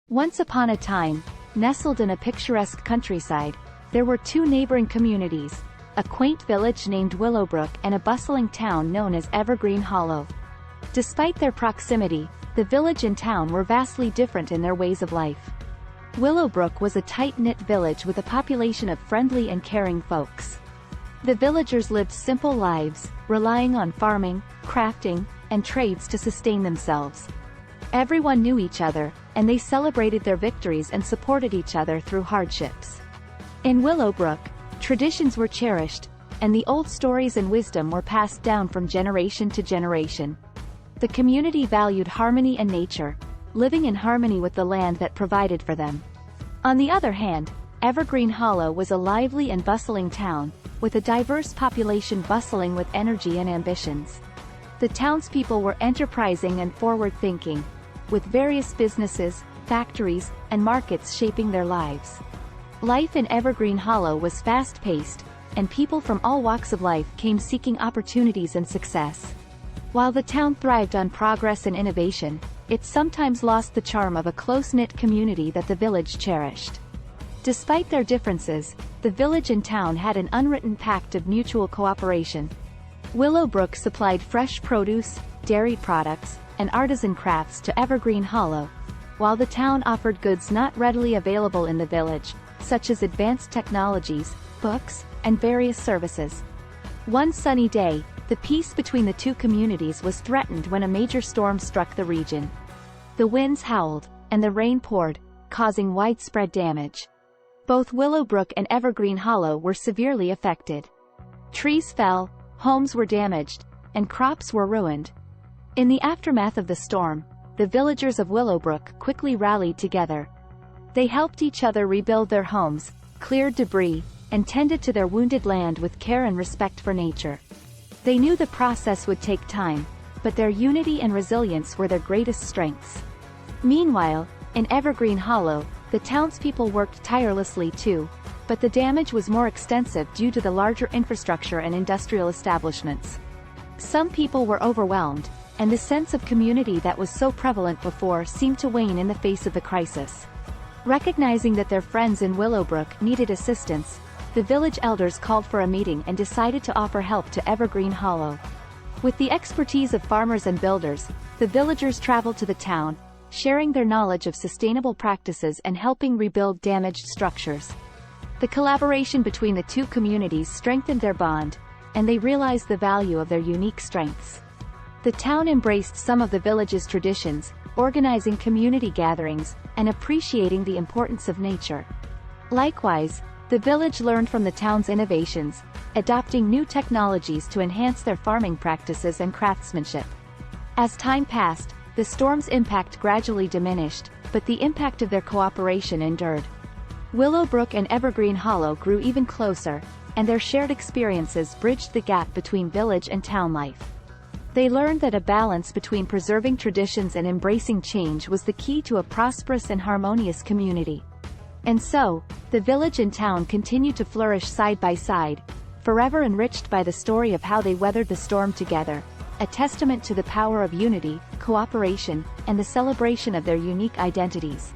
Once upon a time, nestled in a picturesque countryside, there were two neighboring communities, a quaint village named Willowbrook and a bustling town known as Evergreen Hollow. Despite their proximity, the village and town were vastly different in their ways of life. Willowbrook was a tight-knit village with a population of friendly and caring folks. The villagers lived simple lives, relying on farming, crafting, and trades to sustain themselves. Everyone knew each other, and they celebrated their victories and supported each other through hardships. In Willowbrook, traditions were cherished, and the old stories and wisdom were passed down from generation to generation. The community valued harmony and nature, living in harmony with the land that provided for them. On the other hand, Evergreen Hollow was a lively and bustling town, with a diverse population bustling with energy and ambitions. The townspeople were enterprising and forward-thinking, with various businesses, factories, and markets shaping their lives. Life in Evergreen Hollow was fast-paced, and people from all walks of life came seeking opportunities and success. While the town thrived on progress and innovation, it sometimes lost the charm of a close-knit community that the village cherished. Despite their differences, the village and town had an unwritten pact of mutual cooperation. Willowbrook supplied fresh produce, dairy products, and artisan crafts to Evergreen Hollow, while the town offered goods not readily available in the village, such as advanced technologies, books, and various services. One sunny day, the peace between the two communities was threatened when a major storm struck the region. The winds howled, and the rain poured, causing widespread damage. Both Willowbrook and Evergreen Hollow were severely affected. Trees fell, homes were damaged, and crops were ruined. In the aftermath of the storm, the villagers of Willowbrook quickly rallied together. They helped each other rebuild their homes, cleared debris, and tended to their wounded land with care and respect for nature. They knew the process would take time, but their unity and resilience were their greatest strengths. Meanwhile, in Evergreen Hollow, the townspeople worked tirelessly too, but the damage was more extensive due to the larger infrastructure and industrial establishments. Some people were overwhelmed, and the sense of community that was so prevalent before seemed to wane in the face of the crisis. Recognizing that their friends in Willowbrook needed assistance, the village elders called for a meeting and decided to offer help to Evergreen Hollow. With the expertise of farmers and builders, the villagers traveled to the town, sharing their knowledge of sustainable practices and helping rebuild damaged structures. The collaboration between the two communities strengthened their bond, and they realized the value of their unique strengths. The town embraced some of the village's traditions, organizing community gatherings, and appreciating the importance of nature. Likewise, the village learned from the town's innovations, adopting new technologies to enhance their farming practices and craftsmanship. As time passed, the storm's impact gradually diminished, but the impact of their cooperation endured. Willowbrook and Evergreen Hollow grew even closer, and their shared experiences bridged the gap between village and town life. They learned that a balance between preserving traditions and embracing change was the key to a prosperous and harmonious community. And so, the village and town continued to flourish side by side, forever enriched by the story of how they weathered the storm together, a testament to the power of unity, cooperation, and the celebration of their unique identities.